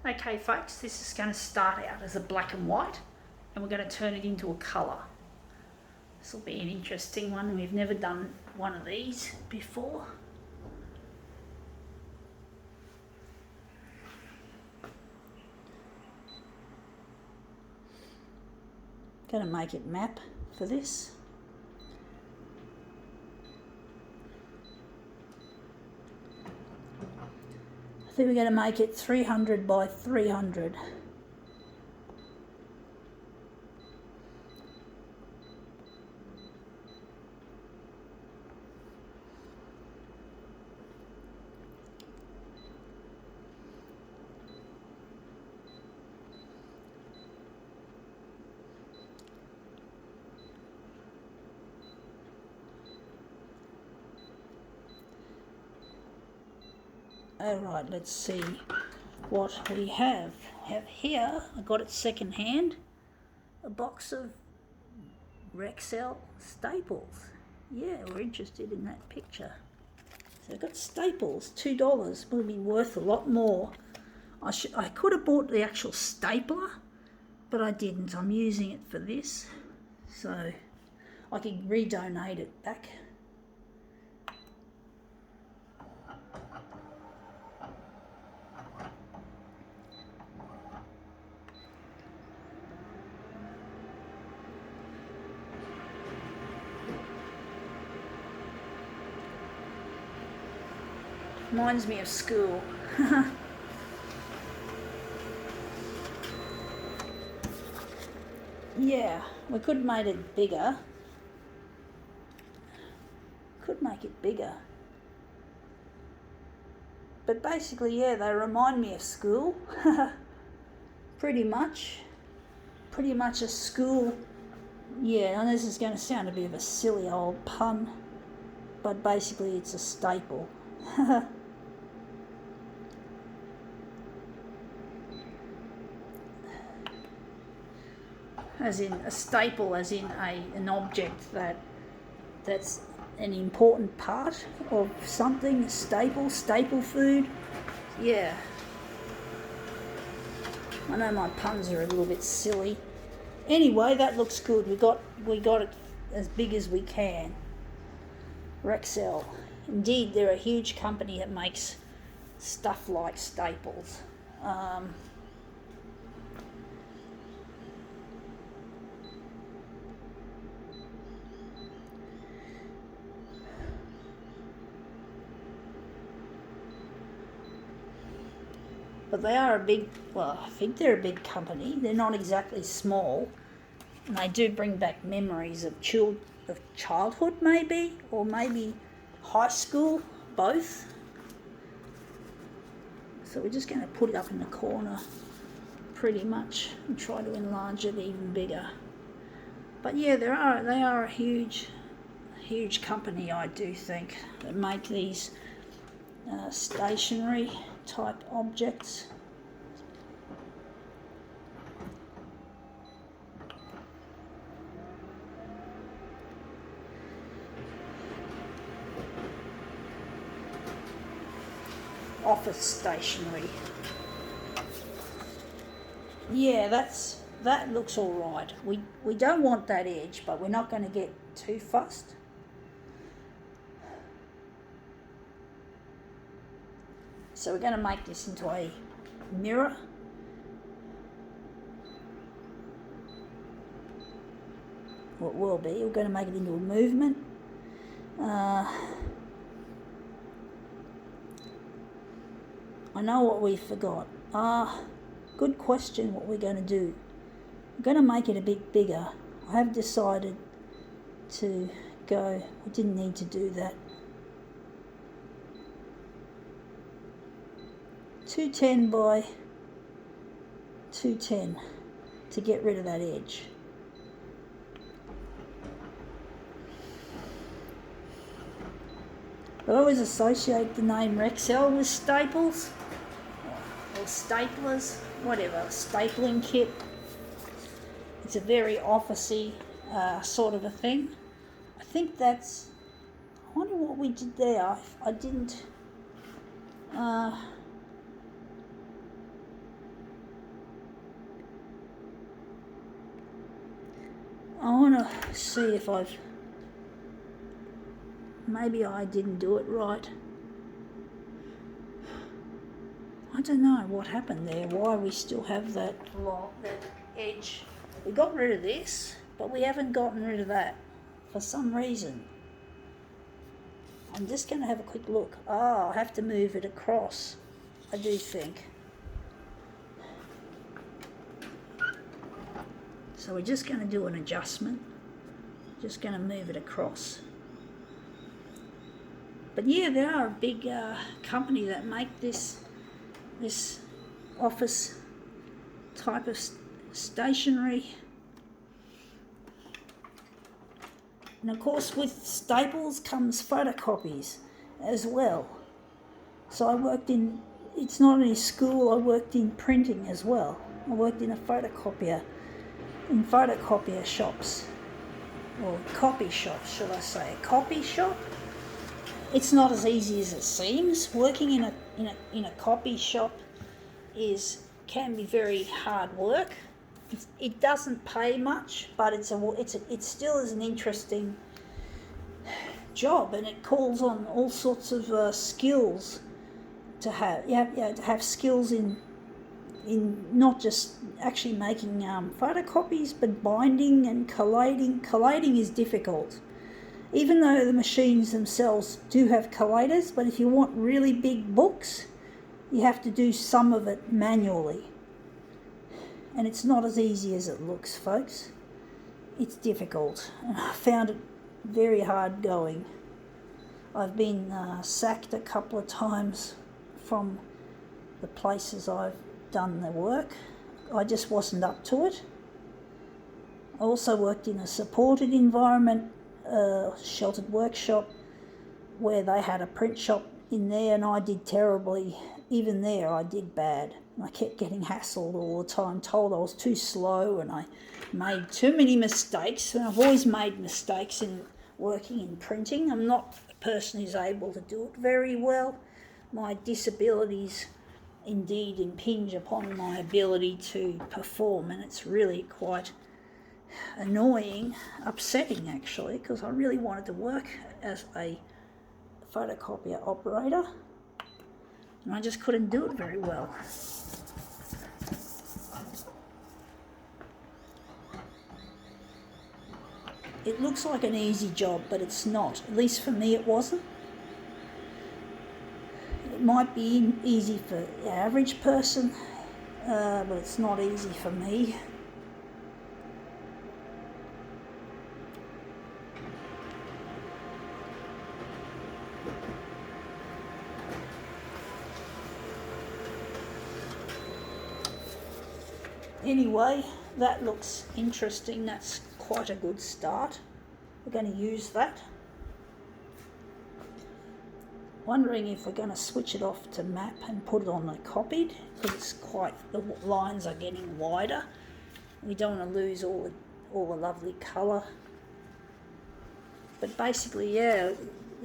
Okay folks, this is going to start out as a black and white and we're going to turn it into a colour. This will be an interesting one. We've never done one of these before. Going to make it map for this. I think we're going to make it 300 by 300. Alright, let's see what we have here. I got it second hand, a box of Rexel staples. Yeah, we're interested in that picture. So I've got staples, $2, would have been worth a lot more. I could have bought the actual stapler, but I didn't. I'm using it for this, so I can redonate it back. Reminds me of school. Yeah, we could have made it bigger. Could make it bigger. But basically, yeah, they remind me of school. Pretty much a school. Yeah, and this is going to sound a bit of a silly old pun, but basically it's a staple. As in a staple, as in an object that's an important part of something. Staple food. Yeah. I know my puns are a little bit silly. Anyway, that looks good. We got it as big as we can. Rexel. Indeed, they're a huge company that makes stuff like staples. But they are I think they're a big company. They're not exactly small. And they do bring back memories of childhood maybe, or maybe high school, both. So we're just going to put it up in the corner pretty much and try to enlarge it even bigger. But yeah, they are a huge company, I do think, that make these stationary type objects. Office stationery. Yeah, that looks all right. We don't want that edge, but we're not going to get too fussed. So we're going to make this into a mirror. Well, it will be. We're going to make it into a movement. I know what we forgot. Good question what we're going to do. We're going to make it a bit bigger. I have decided to go, we didn't need to do that. 210 by 210 to get rid of that edge. I always associate the name Rexel with staples or staplers, whatever, stapling kit. It's a very officey sort of a thing. I think that's, I wonder what we did there. I didn't, I want to see if maybe I didn't do it right. I don't know what happened there, why we still have that edge. We got rid of this, but we haven't gotten rid of that for some reason. I'm just going to have a quick look. I have to move it across, I do think. So we're just going to do an adjustment. Just going to move it across. But yeah, they are a big company that make this office type of stationery. And of course with staples comes photocopies as well. So I worked in, it's not only school, I worked in printing as well. I worked in photocopier shops, or copy shops, should I say. A copy shop, it's not as easy as it seems. Working in a copy shop can be very hard work. It doesn't pay much, but it still is an interesting job, and it calls on all sorts of skills to have. You have to have skills in not just actually making photocopies, but binding and collating. Collating is difficult, even though the machines themselves do have collators. But if you want really big books, you have to do some of it manually. And it's not as easy as it looks, folks. It's difficult. And I found it very hard going. I've been sacked a couple of times from the places I've done the work. I just wasn't up to it. I also worked in a supported environment, sheltered workshop, where they had a print shop in there, and I did terribly. Even there I did bad. I kept getting hassled all the time, told I was too slow and I made too many mistakes. And I've always made mistakes in working in printing. I'm not a person who's able to do it very well. My disabilities indeed impinge upon my ability to perform, and it's really quite annoying, upsetting actually, because I really wanted to work as a photocopier operator and I just couldn't do it very well. It looks like an easy job, but it's not. At least for me it wasn't. It might be easy for the average person, but it's not easy for me. Anyway, that looks interesting. That's quite a good start. We're going to use that. Wondering if we're going to switch it off to map and put it on the copied, because the lines are getting wider. We don't want to lose all the lovely colour. But basically, yeah,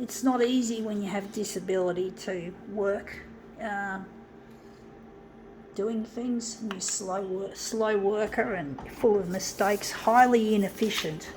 it's not easy when you have disability to work doing things, and you're slow worker and full of mistakes, highly inefficient.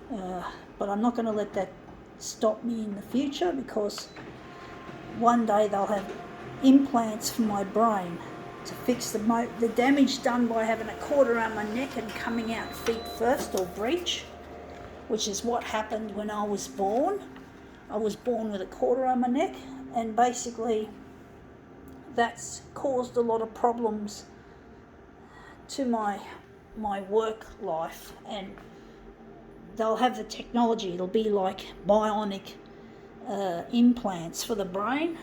But I'm not going to let that stop me in the future, because one day they'll have implants for my brain to fix the damage done by having a cord around my neck and coming out feet first, or breech, which is what happened when I was born. I was born with a cord around my neck, and basically that's caused a lot of problems to my work life. And they'll have the technology, it'll be like bionic implants for the brain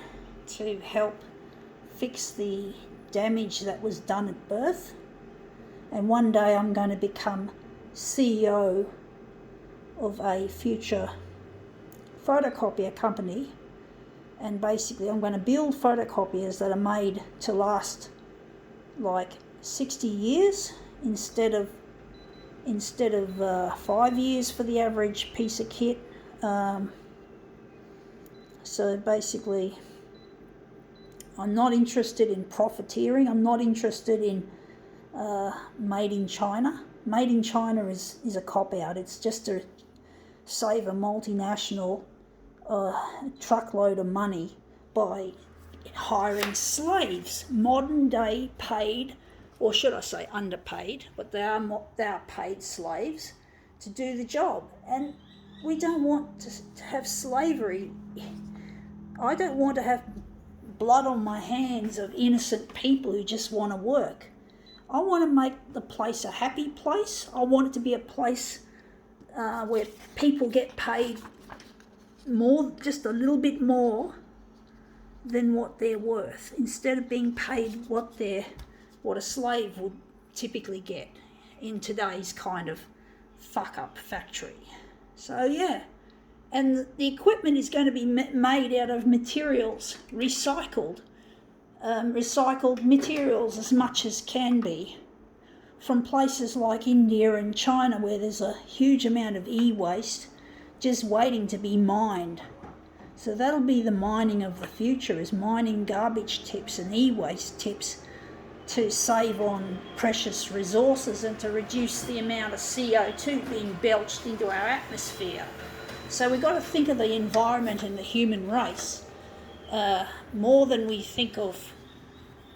to help fix the damage that was done at birth. And one day I'm going to become CEO of a future photocopier company, and basically I'm going to build photocopiers that are made to last like 60 years instead of 5 years for the average piece of kit. So basically I'm not interested in profiteering. I'm not interested in made in China. Made in China is a cop-out. It's just to save a multinational truckload of money by hiring slaves, modern day paid, or should I say underpaid, but they are paid slaves to do the job. And we don't want to have slavery. I don't want to have blood on my hands of innocent people who just want to work. I want to make the place a happy place. I want it to be a place where people get paid more, just a little bit more than what they're worth, instead of being paid what a slave would typically get in today's kind of fuck-up factory. So yeah, and the equipment is going to be made out of materials, recycled materials as much as can be, from places like India and China, where there's a huge amount of e-waste just waiting to be mined. So that'll be the mining of the future, is mining garbage tips and e-waste tips to save on precious resources and to reduce the amount of CO2 being belched into our atmosphere. So we've got to think of the environment and the human race more than we think of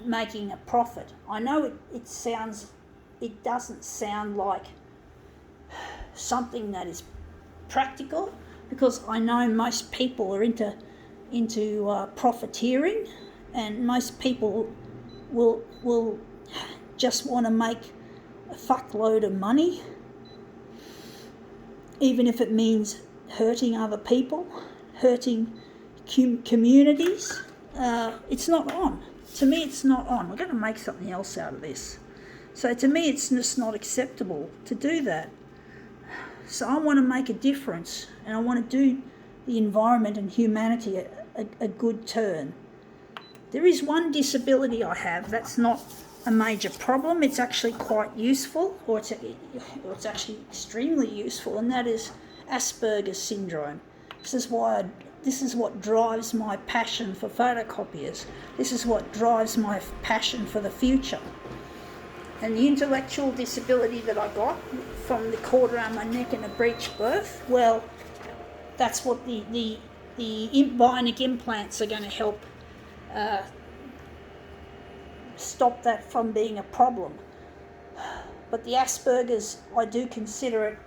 making a profit. I know it doesn't sound like something that is practical, because I know most people are into profiteering, and most people will just want to make a fuckload of money, even if it means hurting other people, hurting communities. It's not on. To me, it's not on. We're going to make something else out of this. So to me, it's just not acceptable to do that. So I want to make a difference, and I want to do the environment and humanity a good turn. There is one disability I have that's not a major problem. It's actually quite useful, or it's actually extremely useful, and that is Asperger's syndrome. This is what drives my passion for photocopiers. This is what drives my passion for the future. And the intellectual disability that I got from the cord around my neck and a breech birth, well, that's what the bionic implants are going to help stop that from being a problem. But the Asperger's, I do consider it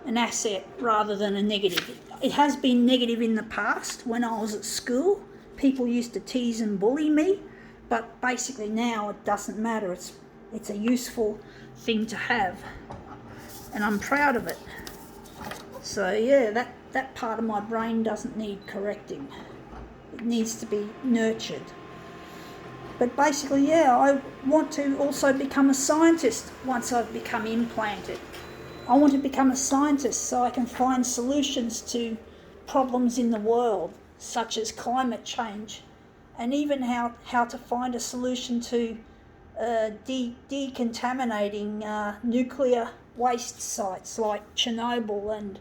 an asset rather than a negative. It has been negative in the past. When I was at school, people used to tease and bully me, but basically now it doesn't matter. It's a useful thing to have, and I'm proud of it. So yeah, that part of my brain doesn't need correcting. It needs to be nurtured. But basically, yeah, I want to also become a scientist once I've become implanted. I want to become a scientist so I can find solutions to problems in the world, such as climate change, and even how to find a solution to decontaminating nuclear waste sites like Chernobyl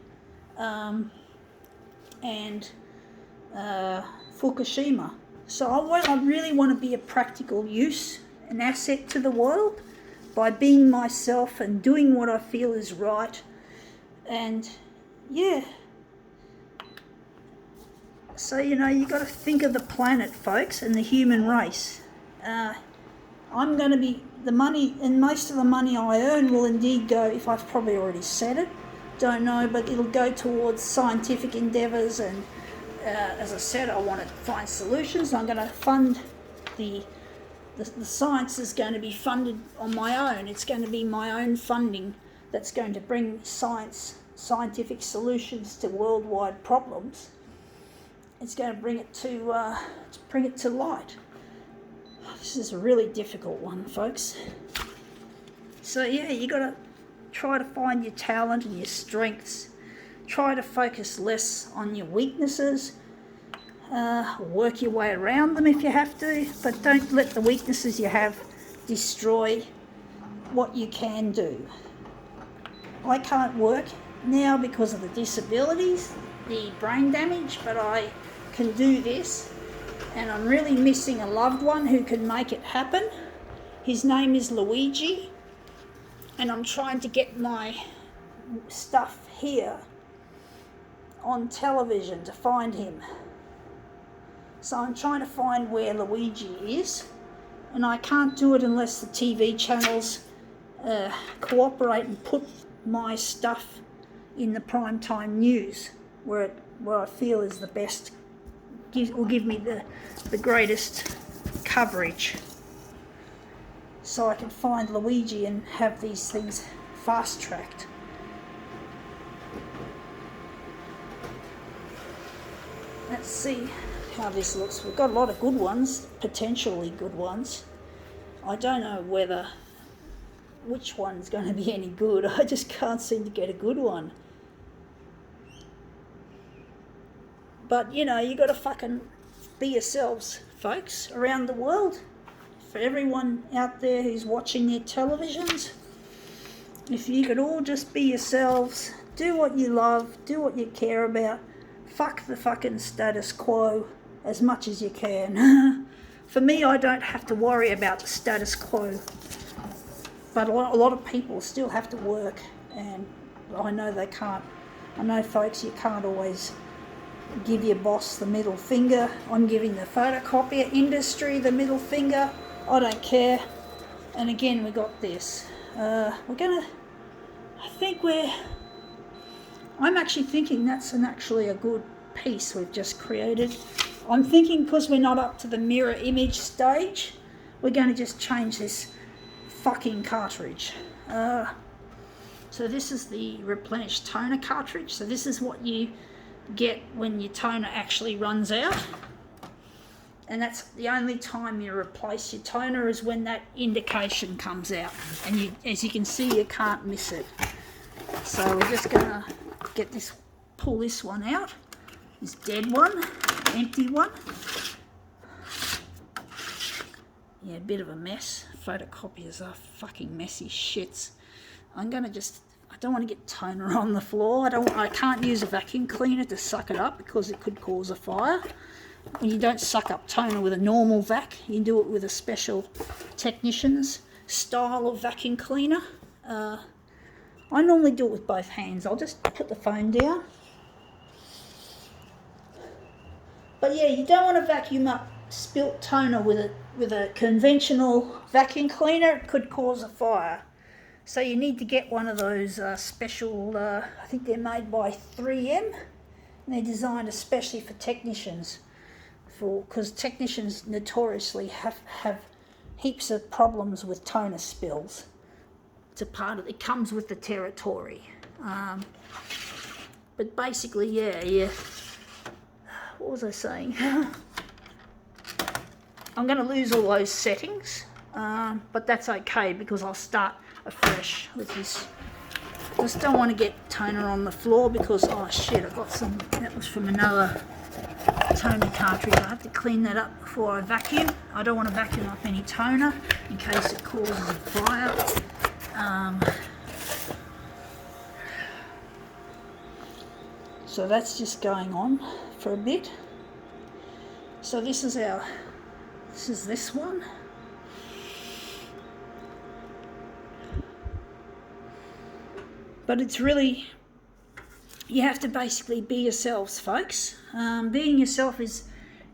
and Fukushima. So I really want to be a practical use, an asset to the world, by being myself and doing what I feel is right. And yeah, so you got to think of the planet, folks, and the human race. I'm going to be the money, and most of the money I earn will indeed go, if I've probably already said it, don't know, but it'll go towards scientific endeavours, and as I said, I want to find solutions. I'm going to fund the science is going to be funded on my own. It's going to be my own funding that's going to bring scientific solutions to worldwide problems. It's going to bring it to light. This is a really difficult one, folks. So yeah, you got to try to find your talent and your strengths. Try to focus less on your weaknesses. Work your way around them if you have to, but don't let the weaknesses you have destroy what you can do. I can't work now because of the disabilities, the brain damage, but I can do this, and I'm really missing a loved one who can make it happen. His name is Luigi, and I'm trying to get my stuff here on television to find him. So I'm trying to find where Luigi is, and I can't do it unless the TV channels cooperate and put my stuff in the primetime news where I feel is the best, will give me the greatest coverage, so I can find Luigi and have these things fast-tracked. Let's see how this looks. We've got a lot of good ones, potentially good ones. I don't know which one's going to be any good. I just can't seem to get a good one. But, you know, you got to fucking be yourselves, folks, around the world. For everyone out there who's watching their televisions, if you could all just be yourselves, do what you love, do what you care about, fuck the fucking status quo as much as you can. For me, I don't have to worry about the status quo, but a lot of people still have to work, and I know they can't. I know, folks, you can't always give your boss the middle finger. I'm giving the photocopier industry the middle finger. I don't care. And again, we got this. I'm actually thinking that's actually a good piece we've just created. I'm thinking because we're not up to the mirror image stage, we're going to just change this fucking cartridge. So this is the Replenish toner cartridge. So this is what you get when your toner actually runs out. And that's the only time you replace your toner, is when that indication comes out. And as you can see, you can't miss it. So we're just going to pull this one out. This dead one, empty one. Yeah, a bit of a mess. Photocopiers are fucking messy shits. I'm going to I don't want to get toner on the floor. I can't use a vacuum cleaner to suck it up because it could cause a fire. When you don't suck up toner with a normal vac, you do it with a special technician's style of vacuum cleaner. I normally do it with both hands. I'll just put the phone down. But yeah, you don't want to vacuum up spilt toner with a conventional vacuum cleaner. It could cause a fire. So you need to get one of those special, I think they're made by 3M, and they're designed especially for technicians, because technicians notoriously have heaps of problems with toner spills. It comes with the territory. But basically, yeah. What was I saying? I'm going to lose all those settings, but that's okay because I'll start afresh with this. Just don't want to get toner on the floor because, oh shit, I got some, that was from another toner cartridge. I have to clean that up before I vacuum. I don't want to vacuum up any toner in case it causes a fire. So that's just going on for a bit. So this is this one. But it's really, you have to basically be yourselves, folks. Being yourself is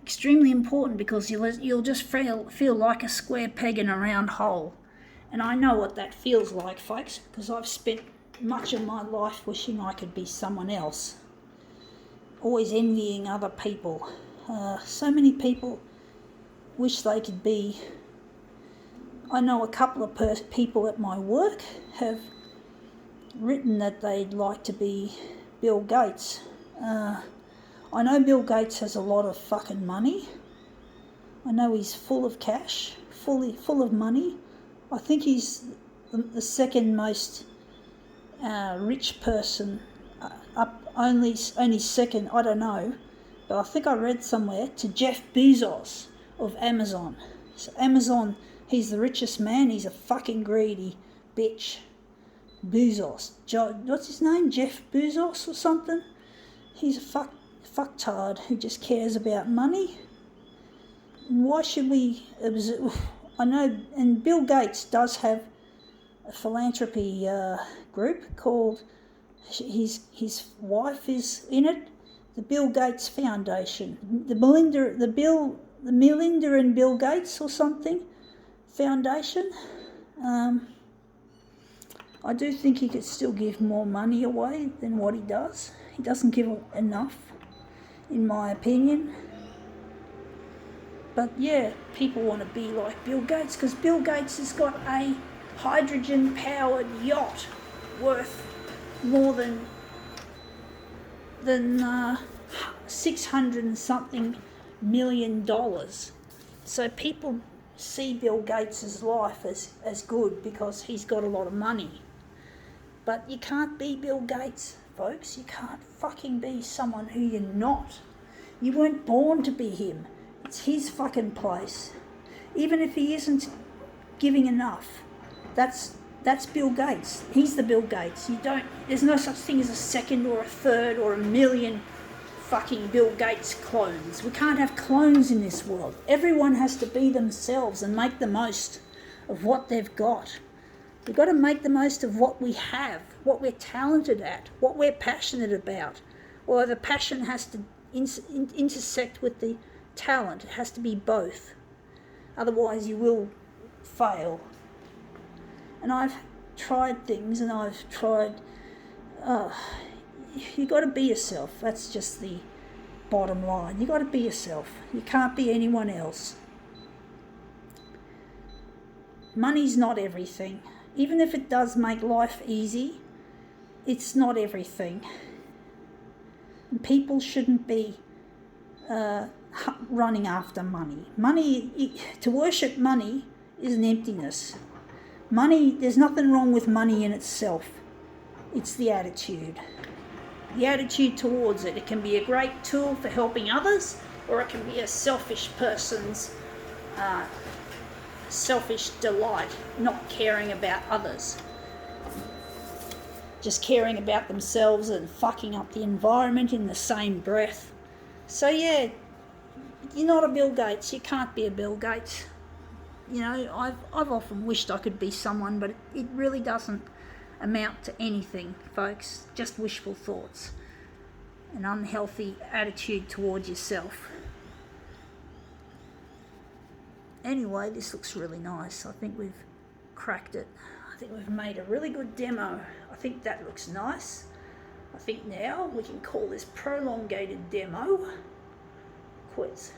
extremely important because you'll just feel like a square peg in a round hole. And I know what that feels like, folks, because I've spent much of my life wishing I could be someone else. Always envying other people. So many people wish they could be. I know a couple of people at my work have written that they'd like to be Bill Gates. I know Bill Gates has a lot of fucking money. I know he's full of cash, full of money. I think he's the second most rich person, only second, I don't know, but I think I read somewhere, to Jeff Bezos of Amazon. So Amazon, he's the richest man. He's a fucking greedy bitch. Bezos, what's his name? Jeff Bezos or something? He's a fucktard who just cares about money. Why should we I know, and Bill Gates does have a philanthropy group called, his wife is in it, the Bill Gates Foundation, the Melinda and Bill Gates or something Foundation. I do think he could still give more money away than what he does. He doesn't give enough, in my opinion. But yeah, people want to be like Bill Gates because Bill Gates has got a hydrogen-powered yacht worth more than 600 and something million dollars. So people see Bill Gates' life as good because he's got a lot of money. But you can't be Bill Gates, folks. You can't fucking be someone who you're not. You weren't born to be him. It's his fucking place. Even if he isn't giving enough, that's Bill Gates. He's the Bill Gates. There's no such thing as a second or a third or a million fucking Bill Gates clones. We can't have clones in this world. Everyone has to be themselves and make the most of what they've got. We've got to make the most of what we have, what we're talented at, what we're passionate about. Or the passion has to intersect with the talent. It has to be both. Otherwise you will fail. And I've tried things and I've tried... you got to be yourself. That's just the bottom line. You got to be yourself. You can't be anyone else. Money's not everything. Even if it does make life easy, it's not everything. And people shouldn't be running after money. To worship money is an emptiness. Money, there's nothing wrong with money in itself. It's the attitude. The attitude towards it. It can be a great tool for helping others, or it can be a selfish person's selfish delight, not caring about others. Just caring about themselves and fucking up the environment in the same breath. So yeah, you're not a Bill Gates. You can't be a Bill Gates. You know, I've often wished I could be someone, but it really doesn't amount to anything, folks. Just wishful thoughts. An unhealthy attitude towards yourself. Anyway, this looks really nice. I think we've cracked it. I think we've made a really good demo. I think that looks nice. I think now we can call this prolongated demo quits.